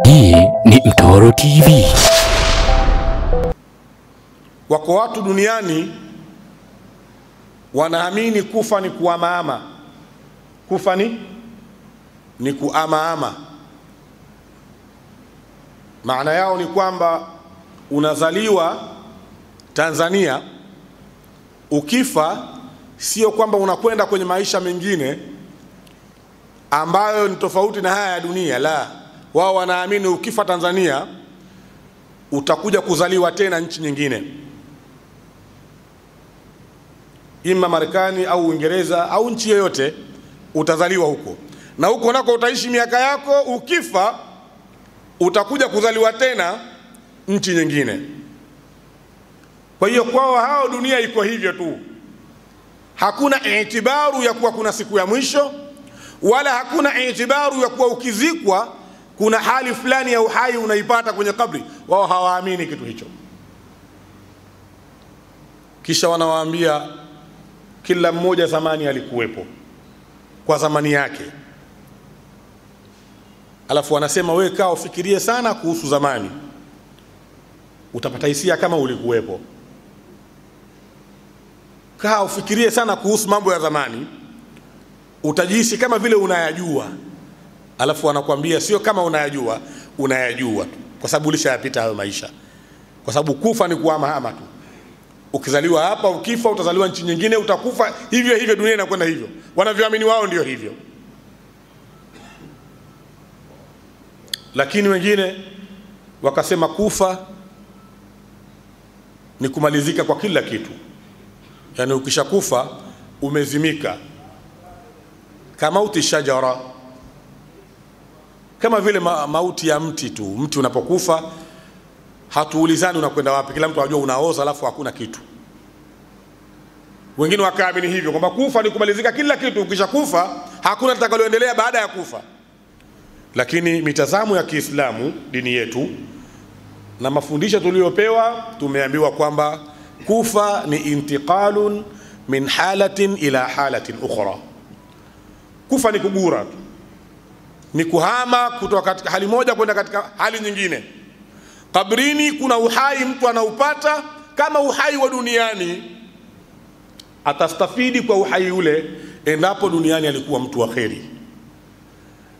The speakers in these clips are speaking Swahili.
Hii ni Mtoro TV. Wako watu duniani wanaamini kufa ni kuamaama. Kufa ni kuamaama. Maana yao ni kwamba unazaliwa Tanzania, ukifa sio kwamba unakwenda kwenye maisha mengine ambayo ni tofauti na haya ya dunia. La, wao wanaamini ukifa Tanzania utakuja kuzaliwa tena nchi nyingine, ima Marekani au Uingereza au nchi yoyote, utazaliwa huko na huko nako utaishi miaka yako. Ukifa utakuja kuzaliwa tena nchi nyingine. Kwa hiyo kwao hao dunia iko hivyo tu, hakuna itibaru ya kuwa kuna siku ya mwisho, wala hakuna itibaru ya kuwa ukizikwa kuna hali fulani ya uhai unaipata kwenye kabri. Wao hawaamini kitu hicho. Kisha wanawaambia kila mmoja zamani alikuwepo kwa zamani yake, alafu wanasema wewe kaa ufikirie sana kuhusu zamani, utapata hisia kama ulikuwepo. Kaa ufikirie sana kuhusu mambo ya zamani, utajihisi kama vile unayajua. Alafu wanakuambia sio kama unayajua, unayajua tu kwa sababu ulishayapita hayo maisha, kwa sababu kufa ni kuhamahama tu. Ukizaliwa hapa, ukifa utazaliwa nchi nyingine, utakufa hivyo hivyo, dunia inakwenda hivyo. Wanavyoamini wao ndio hivyo. Lakini wengine wakasema kufa ni kumalizika kwa kila kitu. Yani ukishakufa umezimika, kama mauti shajara, kama vile mauti ya mti tu. Mti unapokufa hatuulizani unakwenda wapi, kila mtu anajua unaoza alafu hakuna kitu. Wengine wakaamini hivyo kwamba kufa ni kumalizika kila kitu, ukishakufa hakuna litakaloendelea baada ya kufa. Lakini mitazamo ya Kiislamu, dini yetu na mafundisho tuliyopewa, tumeambiwa kwamba kufa ni intiqalun min halatin ila halatin ukhra. Kufa ni kugura, ni kuhama kutoka katika hali moja kwenda katika hali nyingine. Kabrini kuna uhai mtu anaupata kama uhai wa duniani, atastafidi kwa uhai ule endapo duniani alikuwa mtu wa kheri,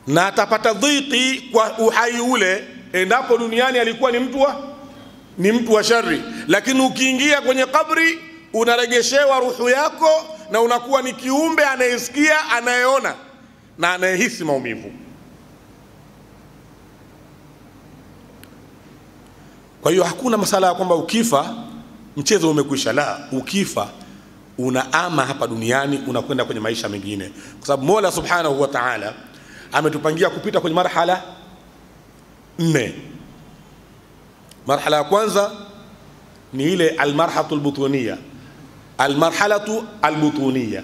na atapata dhiki kwa uhai ule endapo duniani alikuwa ni mtu wa shari. Lakini ukiingia kwenye kabri unaregeshewa ruhu yako na unakuwa ni kiumbe anayesikia, anayeona na anayehisi maumivu. Kwa hiyo hakuna masala ya kwamba ukifa mchezo umekwisha. La, ukifa unaama hapa duniani, unakwenda kwenye maisha mengine, kwa sababu Mola Subhanahu wa Ta'ala ametupangia kupita kwenye marhala 4. Marhala ya kwanza ni ile almarhalatu albutuniya. Almarhalatu albutuniya,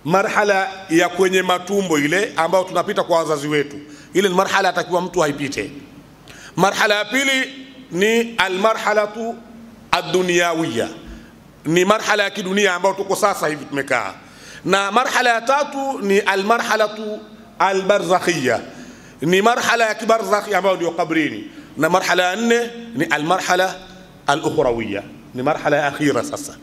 marhala ya kwenye matumbo ile ambayo tunapita kwa wazazi wetu, ile ni marhala atakiwa mtu haipite. Marhala ya pili ni almarhalatu ad-dunyawiya, ni marhala ya kidunia ambayo tuko sasa hivi tumekaa. Na marhala ya tatu ni almarhalatu albarzakhiyya, ni marhala ya kibarzakhi ambayo ndio kabrini. Na marhala ya 4 ni almarhala al-ukhrawiyya, ni marhala ya akhira. Sasa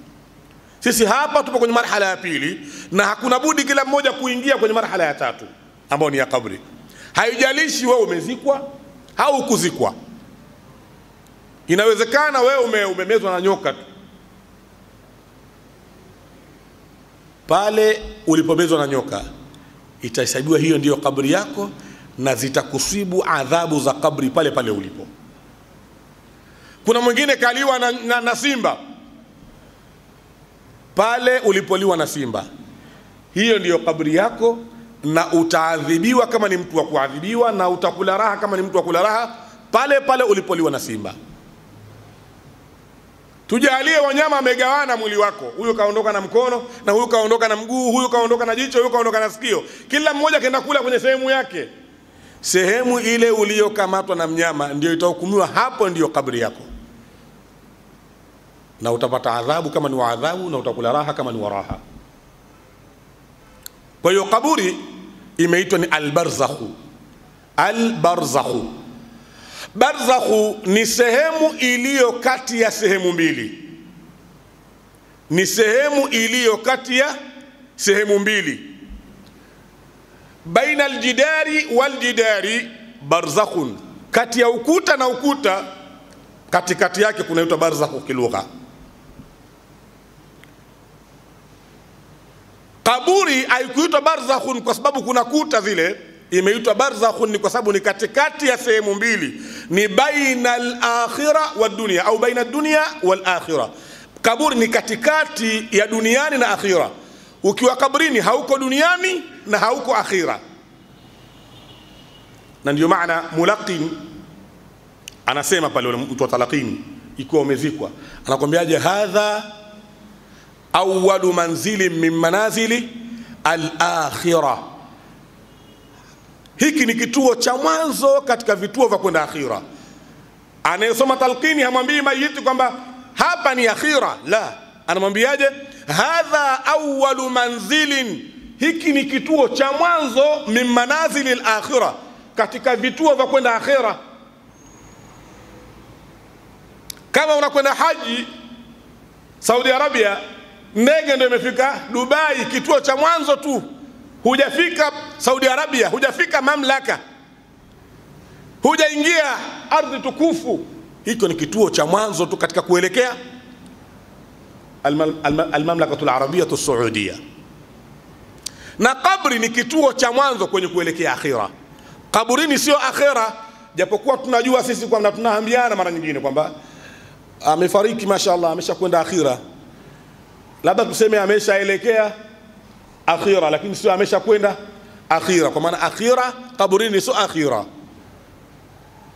sisi hapa tupo kwenye marhala ya pili, na hakuna budi kila mmoja kuingia kwenye marhala ya tatu ambayo ni ya kabri. Haijalishi wewe umezikwa au kuzikwa. Inawezekana wewe umemezwa na nyoka tu, pale ulipomezwa na nyoka itahesabiwa hiyo ndiyo kabri yako, na zitakusibu adhabu za kabri pale pale ulipo. Kuna mwingine kaliwa na simba, pale ulipoliwa na simba, hiyo ndiyo kabri yako, na utaadhibiwa kama ni mtu wa kuadhibiwa, na utakula raha kama ni mtu wa kula raha pale pale ulipoliwa na simba. Tujalie wanyama amegawana mwili wako, huyu kaondoka na mkono, na huyu kaondoka na mguu, huyu kaondoka na jicho, huyu kaondoka na sikio, kila mmoja kaenda kula kwenye sehemu yake. Sehemu ile uliyokamatwa na mnyama ndio itahukumiwa, hapo ndio kabri yako, na utapata adhabu kama ni wa adhabu, na utakula raha kama ni wa raha. Kwa hiyo kaburi imeitwa ni albarzakhu, Al-barzakhu. Barzakhu ni sehemu iliyo kati ya sehemu mbili. Ni sehemu iliyo kati ya sehemu mbili. Baina aljidari waljidari barzakhun, kati ya ukuta na ukuta, katikati yake kunaitwa barzakhu kilugha. Kaburi haikuitwa barzakhun kwa sababu kuna kuta zile, imeitwa barzakhun ni kwa sababu ni katikati ya sehemu mbili, ni baina al-akhirah wa dunya au baina dunya wal akhirah. Kaburi ni katikati ya duniani na akhira. Ukiwa kaburini hauko duniani na hauko akhira. Na ndio maana mulaqin anasema pale yule mtu wa talaqini, ikiwa umezikwa, anakuambiaje? Hadha awwalu manzilin min manazili al-akhirah, hiki ni kituo cha mwanzo katika vituo vya kwenda akhira. Anayesoma talqini hamwambii mayiti kwamba hapa ni akhira, la, anamwambiaje? Hadha awwalu manzilin, hiki ni kituo cha mwanzo, min manazili al-akhirah, katika vituo vya kwenda akhira. Kama unakwenda haji Saudi Arabia, ndege ndio imefika Dubai, kituo cha mwanzo tu, hujafika Saudi Arabia, hujafika mamlaka, hujaingia ardhi tukufu. Hiko ni kituo cha mwanzo tu katika kuelekea al-mamlakatul arabiyyah saudia. Na kabri ni kituo cha mwanzo kwenye kuelekea akhira. Kaburini sio akhira, japokuwa tunajua sisi kwamba tunaambiana mara nyingine kwamba amefariki mashaallah, ameshakwenda akhira. Labda tuseme ameshaelekea akhira, lakini sio ameshakwenda akhira, kwa maana akhira kaburini sio akhira.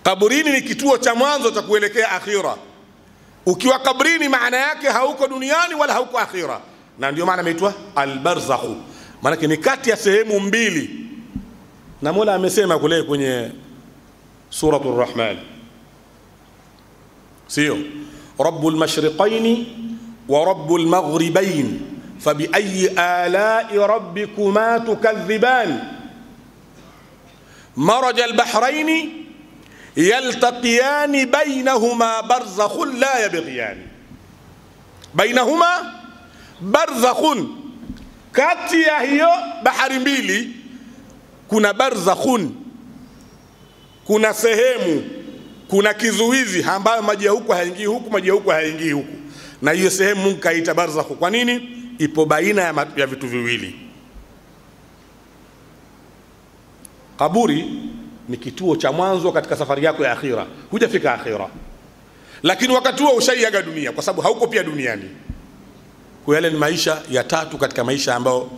Kaburini ni kituo cha mwanzo cha kuelekea akhira. Ukiwa kabrini maana yake hauko duniani wala hauko akhira, na ndio maana imeitwa al-barzakhu, maana ni kati ya sehemu mbili. Na Mola amesema kule kwenye suratul Rahman, sio rabbul mashriqain wa rabbul maghribain fabi ayyi ala'i rabbikuma tukadhiban marajal bahrain yaltaqiyani bainahuma barzakhun la yabghiyan. Bainahuma barzakhun, kati ya hiyo bahari mbili kuna barzakhun, kuna sehemu, kuna kizuizi ambayo maji ya huku haingii huku, maji ya huku haingii huku, na hiyo sehemu Mungu kaita barzakhu. Kwa nini? Ipo baina ya vitu viwili. Kaburi ni kituo cha mwanzo katika safari yako ya akhira, hujafika akhira, lakini wakati huo ushaiaga dunia, kwa sababu hauko pia duniani. Kwa yale ni maisha ya tatu katika maisha ambao.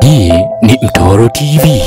Hii ni Mtoro TV.